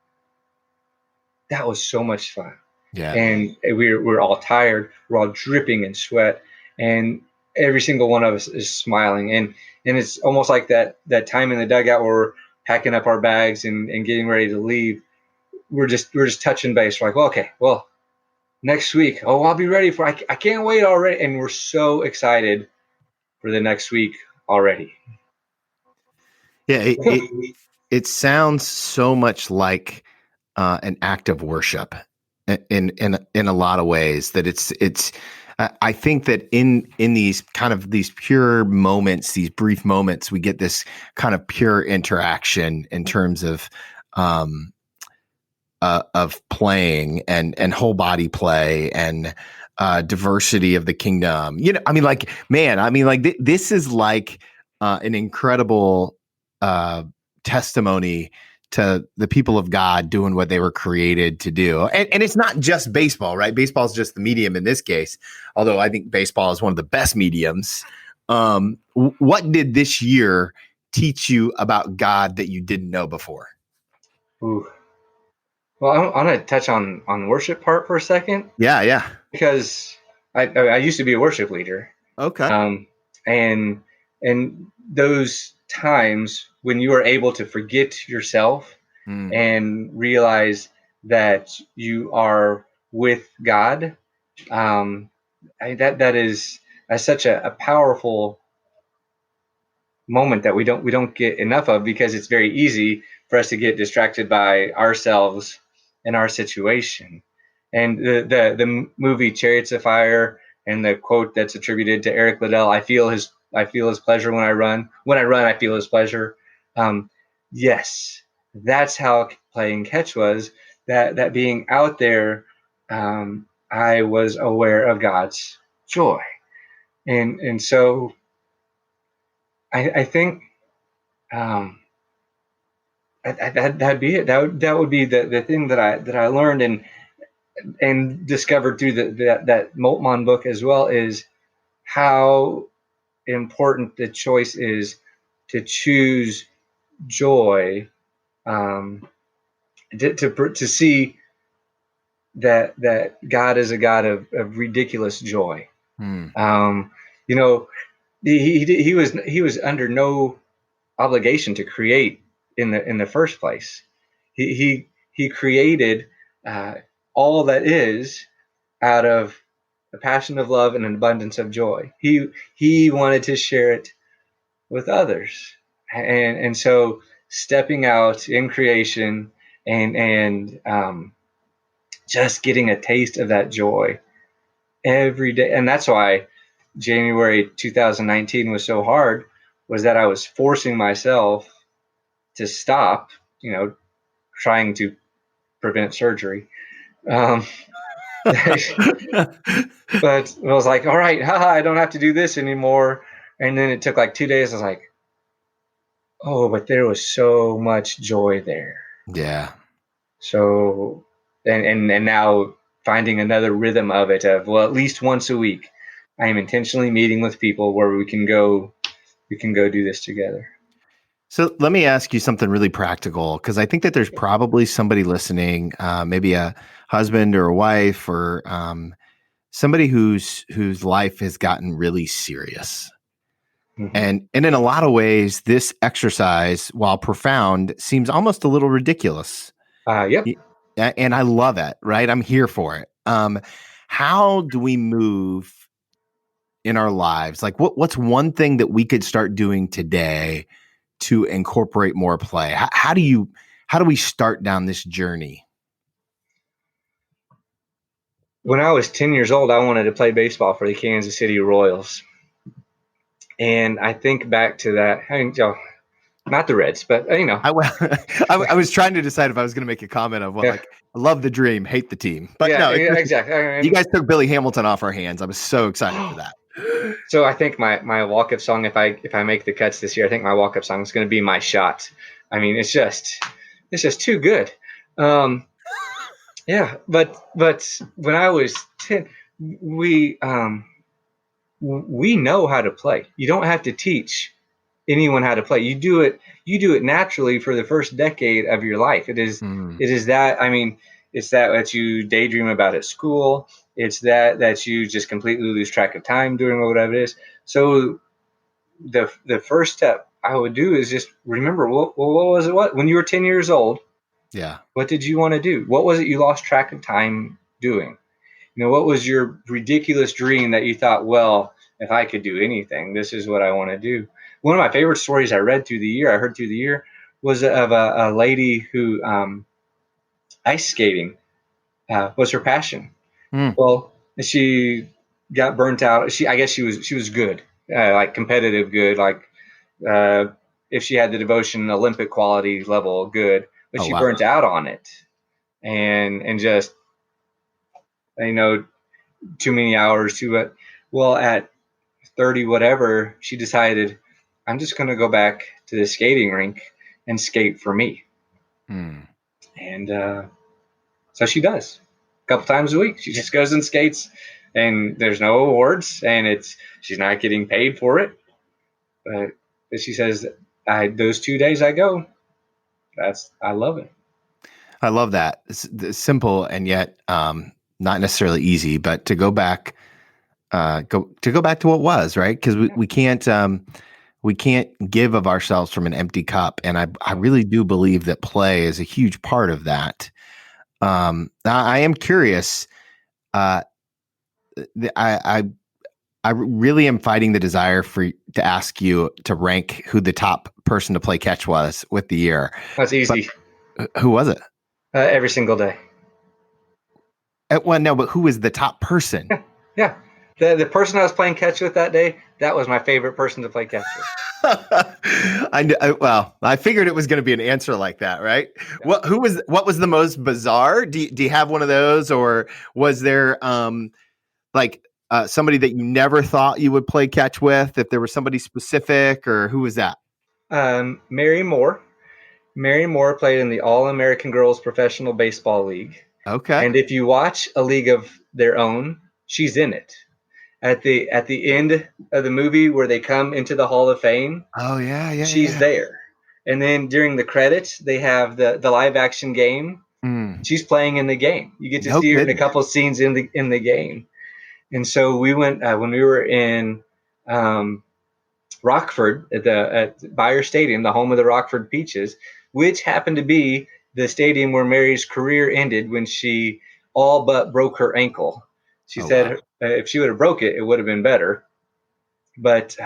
that was so much fun. Yeah. And we're all tired. We're all dripping in sweat, and every single one of us is smiling. And it's almost like that time in the dugout where we're packing up our bags and getting ready to leave. We're just touching base. We're like, well, okay, well, next week. Oh, I'll be ready I can't wait already. And we're so excited for the next week already. Yeah. It sounds so much like an act of worship in a lot of ways, that it's I think that in these kind of these pure moments, these brief moments, we get this kind of pure interaction in terms of playing and whole body play and diversity of the kingdom. I mean, like, man, I mean, like this is like an incredible testimony to the people of God doing what they were created to do. And it's not just baseball, right? Baseball is just the medium in this case, although I think baseball is one of the best mediums. What did this year teach you about God that you didn't know before? Ooh. Well, I'm going to touch on the worship part for a second. Yeah. Because I used to be a worship leader. Okay. And those times when you are able to forget yourself and realize that you are with God, that is such a powerful moment that we don't get enough of, because it's very easy for us to get distracted by ourselves and our situation. And the movie Chariots of Fire, and the quote that's attributed to Eric Liddell, I feel his pleasure when I run. When I run, I feel his pleasure. Yes, that's how playing catch was. That being out there, I was aware of God's joy, and so I think that'd be it. That would be the thing that I learned and discovered through that Moltmann book as well, is how important the choice is to choose joy, to see that God is a God of ridiculous joy. You know, he was under no obligation to create in the first place. He created all that is out of a passion of love and an abundance of joy. He wanted to share it with others, and so stepping out in creation and just getting a taste of that joy every day. And that's why January 2019 was so hard, was that I was forcing myself to stop, trying to prevent surgery. But I was like, all right, I don't have to do this anymore. And then it took like 2 days. I was like, oh, but there was so much joy there. Yeah. So, and now finding another rhythm of it, of, well, at least once a week, I am intentionally meeting with people where we can go do this together. So let me ask you something really practical, because I think that there's probably somebody listening, maybe a husband or a wife, or somebody whose life has gotten really serious. Mm-hmm. And in a lot of ways, this exercise, while profound, seems almost a little ridiculous. Yep. And I love it, right? I'm here for it. How do we move in our lives? Like, what's one thing that we could start doing today to incorporate more play? How do we start down this journey? When I was 10 years old, I wanted to play baseball for the Kansas City Royals. And I think back to that, not the Reds, but I was trying to decide if I was going to make a comment of, well, like, I love the dream, hate the team. But no, exactly. You guys took Billy Hamilton off our hands. I was so excited for that. So I think my walk-up song, if I make the cuts this year, I think my walk-up song is going to be My Shot. I mean, it's just too good. Yeah, but when I was 10, we know how to play. You don't have to teach anyone how to play. You do it naturally for the first decade of your life. It is that, I mean, it's that you daydream about at school. It's that you just completely lose track of time doing whatever it is. So the first step I would do is just remember, what was it? When you were 10 years old? Yeah. What did you want to do? What was it you lost track of time doing? What was your ridiculous dream that you thought, well, if I could do anything, this is what I want to do? One of my favorite stories I heard through the year, was of a lady who ice skating was her passion. Well, she got burnt out. I guess she was good, like competitive good, like if she had the devotion, Olympic quality level good, but she burnt out on it, and just too many hours at 30 whatever, she decided, I'm just going to go back to the skating rink and skate for me. And so she does a couple times a week. She just goes and skates, and there's no awards, and she's not getting paid for it. But she says, those 2 days I go, I love it. I love that. It's simple and yet not necessarily easy, but to go back to what was, right? Because we can't we can't give of ourselves from an empty cup. And I really do believe that play is a huge part of that. I am curious. I really am fighting the desire to ask you to rank who the top person to play catch was with the year. That's easy. But who was it? Every single day. Well, no, but who was the top person? Yeah. The person I was playing catch with that day, that was my favorite person to play catch with. I figured it was going to be an answer like that, right? Yeah. What was the most bizarre? Do you have one of those, or was there somebody that you never thought you would play catch with? If there was somebody specific, or who was that? Mary Moore. Mary Moore played in the All-American Girls Professional Baseball League. Okay. And if you watch A League of Their Own, she's in it. At the end of the movie where they come into the Hall of Fame, she's there. And then during the credits, they have the live action game. She's playing in the game. You get to see her in a couple of scenes in the game. And so we went when we were in Rockford at Bayer Stadium, the home of the Rockford Peaches, which happened to be the stadium where Mary's career ended when she all but broke her ankle. She said if she would have broke it, it would have been better. But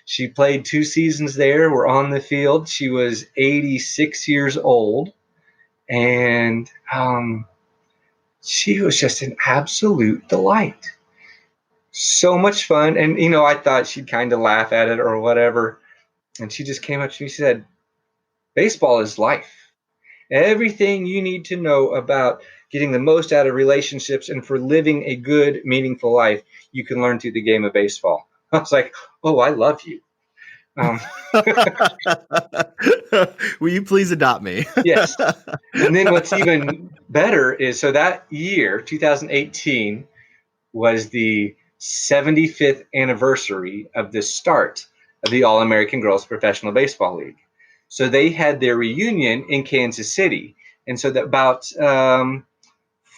she played 2 seasons there. We're on the field. She was 86 years old. And she was just an absolute delight. So much fun. And, I thought she'd kind of laugh at it or whatever. And she just came up to me and said, baseball is life. Everything you need to know about getting the most out of relationships and for living a good, meaningful life, you can learn through the game of baseball. I was like, oh, I love you. Will you please adopt me? Yes. And then what's even better is, so that year, 2018, was the 75th anniversary of the start of the All-American Girls Professional Baseball League. So they had their reunion in Kansas City. And so that about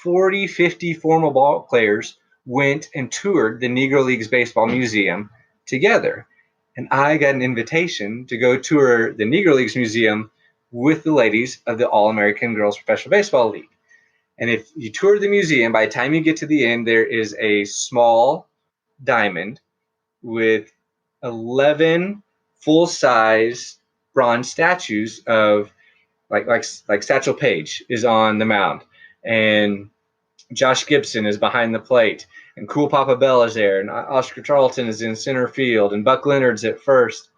40, 50 former ball players went and toured the Negro Leagues Baseball Museum together. And I got an invitation to go tour the Negro Leagues Museum with the ladies of the All-American Girls Professional Baseball League. And if you tour the museum, by the time you get to the end, there is a small diamond with 11 full-size bronze statues of like Satchel Paige is on the mound, and Josh Gibson is behind the plate, and Cool Papa Bell is there, and Oscar Charlton is in center field, and Buck Leonard's at first.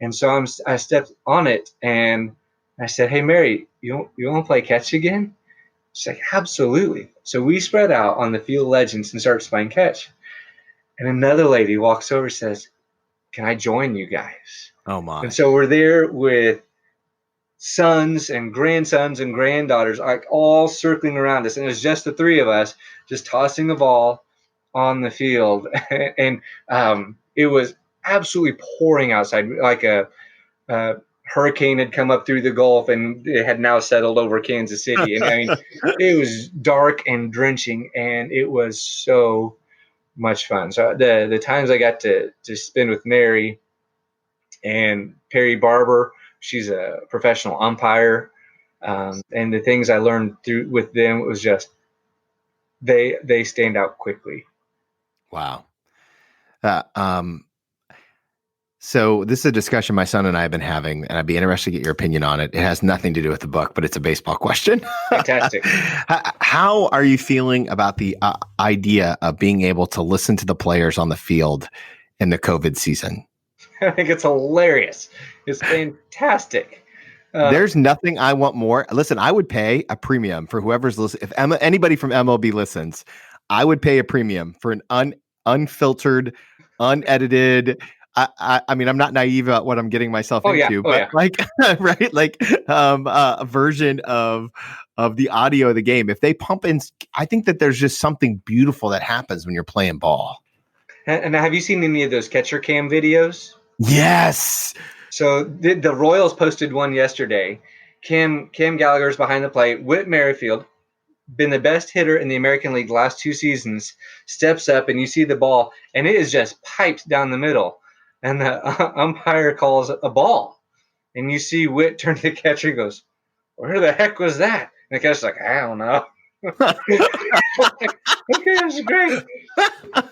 And so I stepped on it, and I said, "Hey, Mary, you want to play catch again?" She's like, "Absolutely." So we spread out on the field legends and started playing catch. And another lady walks over and says, "Can I join you guys?" Oh, my. And so we're there with sons and grandsons and granddaughters, like all circling around us. And it was just the 3 of us just tossing the ball on the field. And it was absolutely pouring outside, like a hurricane had come up through the Gulf and it had now settled over Kansas City. And I mean, it was dark and drenching, and it was so much fun. So the times I got to spend with Mary and Perry Barber, she's a professional umpire, and the things I learned with them, it was just they stand out quickly. Wow. So this is a discussion my son and I have been having, and I'd be interested to get your opinion on it. It has nothing to do with the book, but it's a baseball question. Fantastic. How are you feeling about the idea of being able to listen to the players on the field in the COVID season? I think it's hilarious. It's fantastic. There's nothing I want more. Listen, I would pay a premium for whoever's listening. If anybody from MLB listens, I would pay a premium for an unfiltered, unedited. I mean, I'm not naive about what I'm getting myself into, but right, like a version of the audio of the game. If they pump in, I think that there's just something beautiful that happens when you're playing ball. And have you seen any of those catcher cam videos? Yes. So the Royals posted one yesterday. Cam Gallagher's behind the plate. Whit Merrifield, been the best hitter in the American League the last 2 seasons, steps up and you see the ball, and it is just piped down the middle. and the umpire calls a ball, and you see Witt turn to the catcher and goes, "Where the heck was that?" And the catcher's like, "I don't know." Okay, that's great.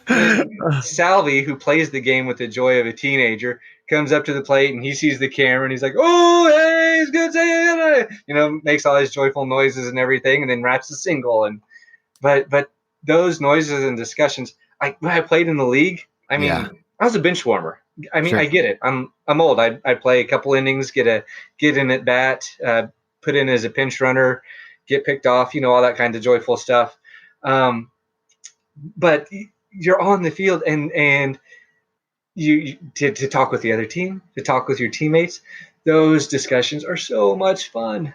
And Salvi, who plays the game with the joy of a teenager, comes up to the plate and he sees the camera and he's like, "Oh, hey, it's good to see you." You know, makes all his joyful noises and everything, and then raps the single. And but those noises and discussions, when I played in the league, I mean, Yeah. I was a bench warmer. I mean, Sure. I get it. I'm old. I play a couple innings, get in at bat, put in as a pinch runner, get picked off, you know, all that kind of joyful stuff. But you're on the field and you to talk with the other team, to talk with your teammates. Those discussions are so much fun.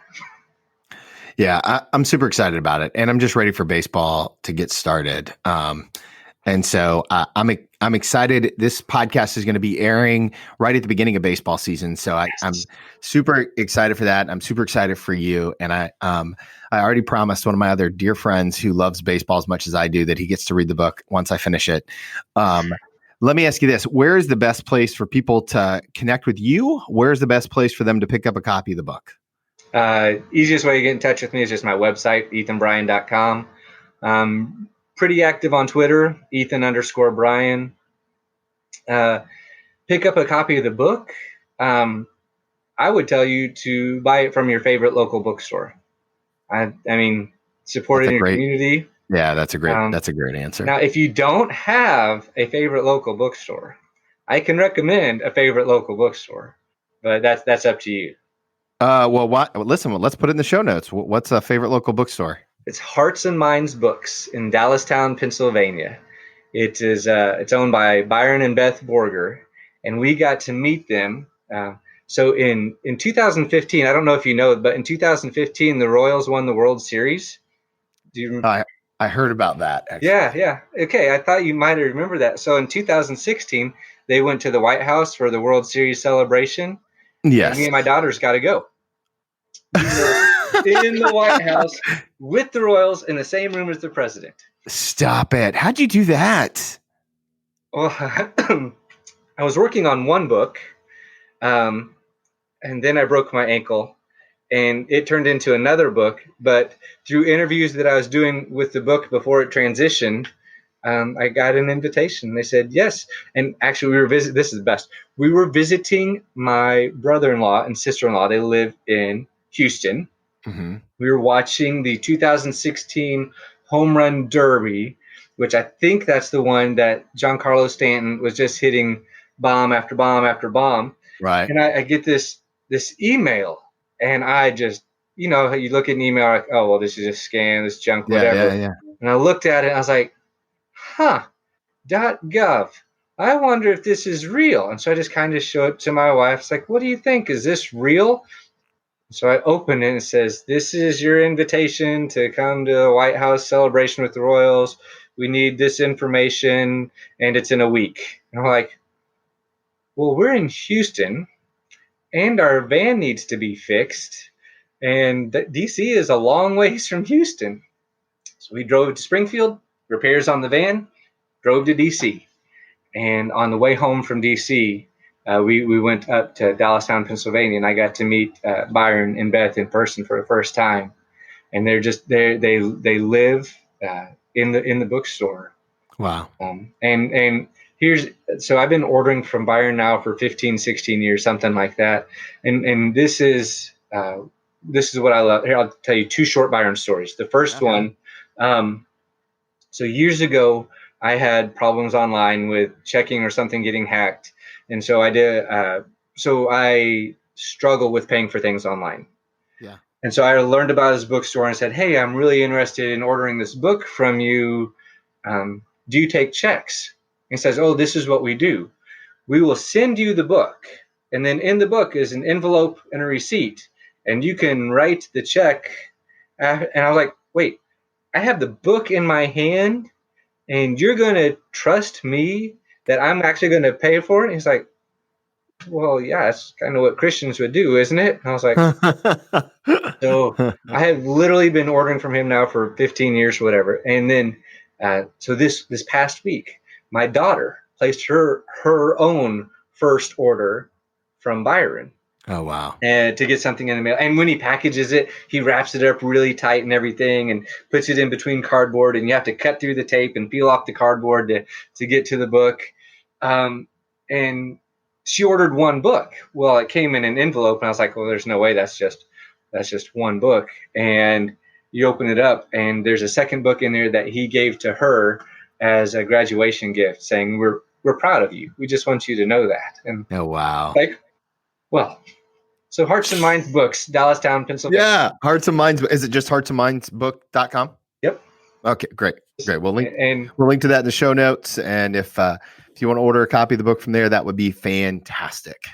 Yeah, I'm super excited about it, and I'm just ready for baseball to get started. And so I'm excited. This podcast is going to be airing right at the beginning of baseball season, so I'm super excited for that. I'm super excited for you, and I already promised one of my other dear friends who loves baseball as much as I do that he gets to read the book once I finish it. Let me ask you this: where is the best place for people to connect with you? Where's the best place for them to pick up a copy of the book? Easiest way to get in touch with me is just my website, ethanbryan.com. Pretty active on Twitter, Ethan_Bryan. Pick up a copy of the book. I would tell you to buy it from your favorite local bookstore. I mean, support in your community. Yeah, that's a great answer. Now, if you don't have a favorite local bookstore, I can recommend a favorite local bookstore, but that's up to you. Listen, let's put it in the show notes. What's a favorite local bookstore? It's Hearts and Minds Books in Dallastown, Pennsylvania. It is it's owned by Byron and Beth Borger, and we got to meet them. So in 2015, I don't know if you know, but in 2015, the Royals won the World Series. Do you remember? I heard about that, actually. Yeah. Okay, I thought you might remember that. So in 2016, they went to the White House for the World Series celebration. Yes. And me and my daughters got to go. We were in the White House with the Royals in the same room as the president. Stop it. How'd you do that? Well, I was working on one book, and then I broke my ankle, and it turned into another book. But through interviews that I was doing with the book before it transitioned, I got an invitation. They said yes. And actually, this is the best. We were visiting my brother-in-law and sister-in-law. They live in Houston. Mm-hmm. We were watching the 2016 Home Run Derby, which I think that's the one that Giancarlo Stanton was just hitting bomb after bomb after bomb. Right. And I get this email, and I just, you know, you look at an email like, oh, well, this is a scam, this junk, whatever. Yeah. And I looked at it, and I was like, .gov. I wonder if this is real. And so I just kind of show it to my wife. It's like, what do you think? Is this real? So I open it and it says, this is your invitation to come to the White House celebration with the Royals. We need this information, and it's in a week. And I'm like, well, we're in Houston, and our van needs to be fixed, and D.C. is a long ways from Houston. So we drove to Springfield, repairs on the van, drove to D.C. And on the way home from D.C., we went up to Dallastown, Pennsylvania, and I got to meet Byron and Beth in person for the first time. And they're just they live in the bookstore. Wow. And so I've been ordering from Byron now for 15, 16 years, something like that. And this is what I love. Here, I'll tell you two short Byron stories. The first one, so years ago, I had problems online with checking or something getting hacked. And so I struggle with paying for things online. Yeah. And so I learned about his bookstore and said, hey, I'm really interested in ordering this book from you. Do you take checks? And he says, oh, this is what we do. We will send you the book. And then in the book is an envelope and a receipt. And you can write the check. And I was like, wait, I have the book in my hand, and you're going to trust me that I'm actually going to pay for it? And he's like, well, yeah, that's kind of what Christians would do, isn't it? And I was like, so I have literally been ordering from him now for 15 years or whatever. And then, so this past week, my daughter placed her own first order from Byron. Oh, wow. And to get something in the mail. And when he packages it, he wraps it up really tight and everything and puts it in between cardboard, and you have to cut through the tape and peel off the cardboard to get to the book. And she ordered one book. Well, it came in an envelope, and I was like, well, there's no way that's just one book. And you open it up, and there's a second book in there that he gave to her as a graduation gift, saying, we're proud of you. We just want you to know that. And Oh, wow. like, well, so Hearts and Minds Books, Dallastown, Pennsylvania. Yeah. Hearts and Minds. Is it just heartsandmindsbook.com? Yep. Okay, great. We'll link to that in the show notes. And if you want to order a copy of the book from there, that would be fantastic.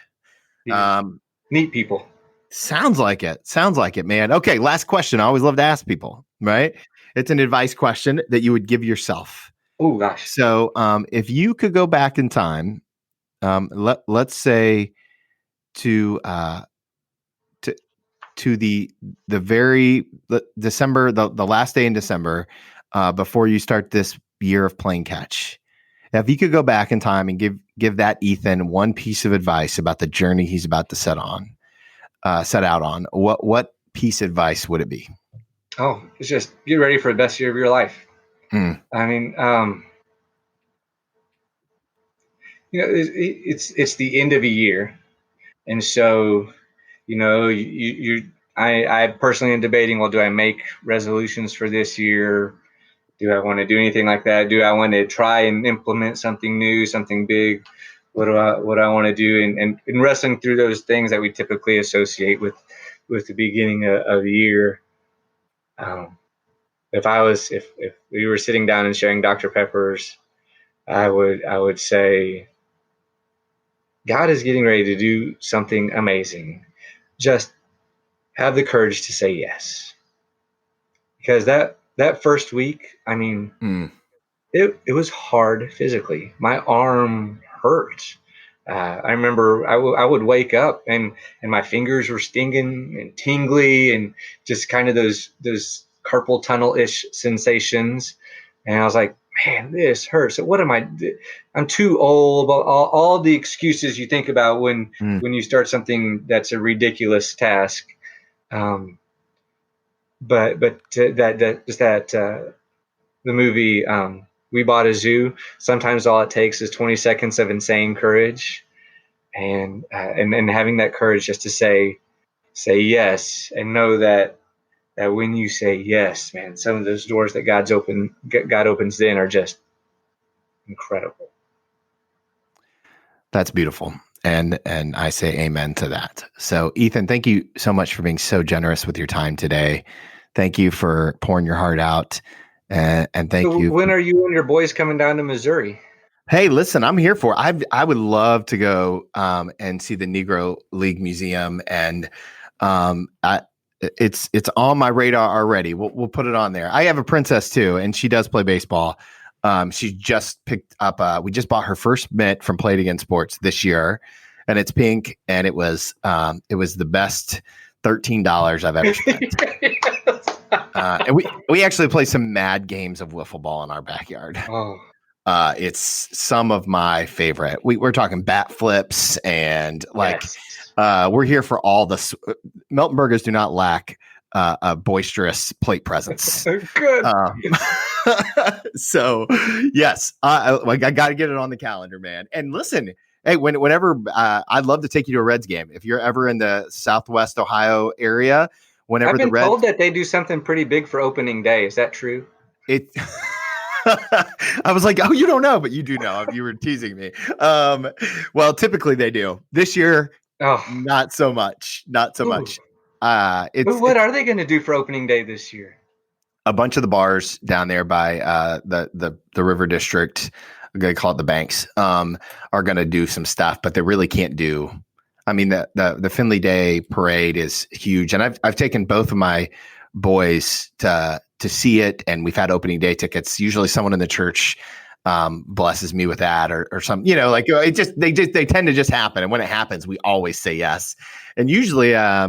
Neat people. Sounds like it, man. Okay. Last question. I always love to ask people, right? It's an advice question that you would give yourself. Oh gosh. So, if you could go back in time, let's say to the very December, the last day in December, before you start this year of playing catch. If you could go back in time and give that Ethan one piece of advice about the journey he's about to set out on, what piece of advice would it be? Oh, it's just get ready for the best year of your life. I mean, it's the end of a year, and so I personally am debating. Well, do I make resolutions for this year? Do I want to do anything like that? Do I want to try and implement something new, something big? What do I want to do? And wrestling through those things that we typically associate with the beginning of the year. If we were sitting down and sharing Dr. Peppers, I would say, God is getting ready to do something amazing. Just have the courage to say yes. Because that first week, I mean, it was hard physically. My arm hurt. I remember I would wake up and my fingers were stinging and tingly and just kind of those carpal tunnel-ish sensations. And I was like, man, this hurts. So what am I? I'm too old. All the excuses you think about when you start something that's a ridiculous task. But the movie, We Bought a Zoo. Sometimes all it takes is 20 seconds of insane courage, and having that courage just to say yes, and know that when you say yes, man, some of those doors that God opens then are just incredible. That's beautiful. And I say amen to that. So Ethan, thank you so much for being so generous with your time today. Thank you for pouring your heart out. And thank you. When are you and your boys coming down to Missouri? Hey, listen, I'm here for it. I would love to go and see the Negro League Museum, and it's on my radar already. We'll put it on there. I have a princess too, and she does play baseball. She just picked up. We just bought her first mitt from Play It Again Sports this year, and it's pink, and it was the best $13 I've ever spent. And we actually play some mad games of wiffle ball in our backyard. Oh. It's some of my favorite. We're talking bat flips and we're here for all the Melton Burgers do not lack a boisterous plate presence. Good. So yes, I got to get it on the calendar, man. And listen, hey, whenever I'd love to take you to a Reds game. If you're ever in the Southwest Ohio area, whenever I've been the Reds, told that they do something pretty big for opening day. Is that true? It. I was like, oh, you don't know, but you do know. You were teasing me. Well, typically they do. This year, not so much. Not so much. What are they going to do for opening day this year? A bunch of the bars down there by the River District, they call it the Banks, are going to do some stuff, but they really can't do. I mean, the Finley Day parade is huge, and I've taken both of my boys to see it, and we've had opening day tickets. Usually, someone in the church blesses me with that, or some, like they tend to just happen, and when it happens, we always say yes. And usually I'll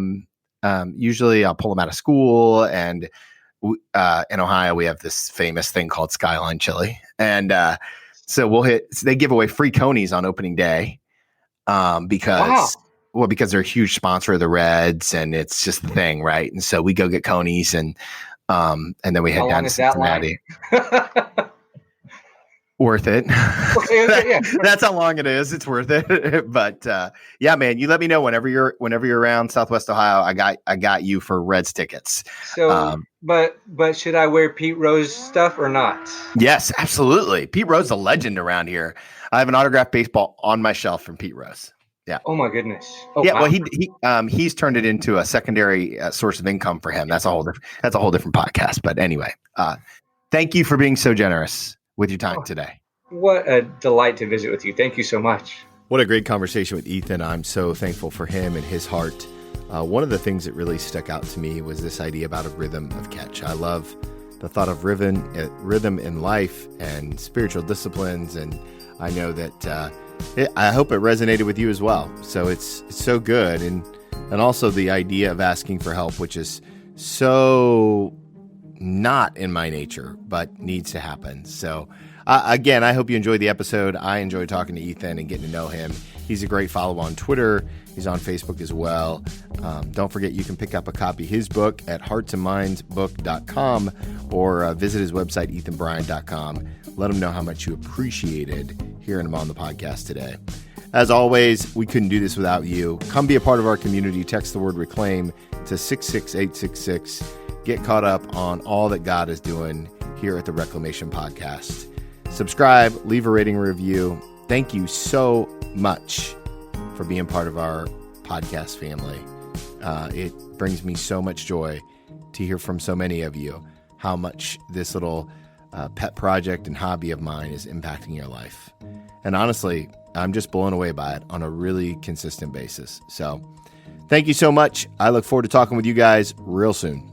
pull them out of school, and in Ohio we have this famous thing called Skyline Chili, and so they give away free conies on opening day. because because they're a huge sponsor of the Reds, and it's just the thing, right? And so we go get Coney's, and then we head down to Cincinnati. Worth it. Okay, that's how long it is. It's worth it. But yeah, man, you let me know whenever you're around Southwest Ohio. I got you for Reds tickets. So, but should I wear Pete Rose stuff or not? Yes, absolutely. Pete Rose is a legend around here. I have an autographed baseball on my shelf from Pete Rose. Yeah. Oh my goodness. Oh, yeah. Wow. Well, he's turned it into a secondary source of income for him. That's a whole different podcast. But anyway, thank you for being so generous with your time today. What a delight to visit with you. Thank you so much. What a great conversation with Ethan. I'm so thankful for him and his heart. One of the things that really stuck out to me was this idea about a rhythm of catch. I love the thought of rhythm in life and spiritual disciplines. And I know that I hope it resonated with you as well. So it's so good. And also the idea of asking for help, which is so not in my nature, but needs to happen. So again, I hope you enjoyed the episode. I enjoyed talking to Ethan and getting to know him. He's a great follow on Twitter. He's on Facebook as well. Don't forget, you can pick up a copy of his book at heartsandmindsbook.com or visit his website, ethanbryan.com. Let him know how much you appreciated hearing him on the podcast today. As always, we couldn't do this without you. Come be a part of our community. Text the word reclaim to 66866. Get caught up on all that God is doing here at the Reclamation Podcast. Subscribe, leave a rating review. Thank you so much for being part of our podcast family. It brings me so much joy to hear from so many of you how much this little pet project and hobby of mine is impacting your life. And honestly, I'm just blown away by it on a really consistent basis. So thank you so much. I look forward to talking with you guys real soon.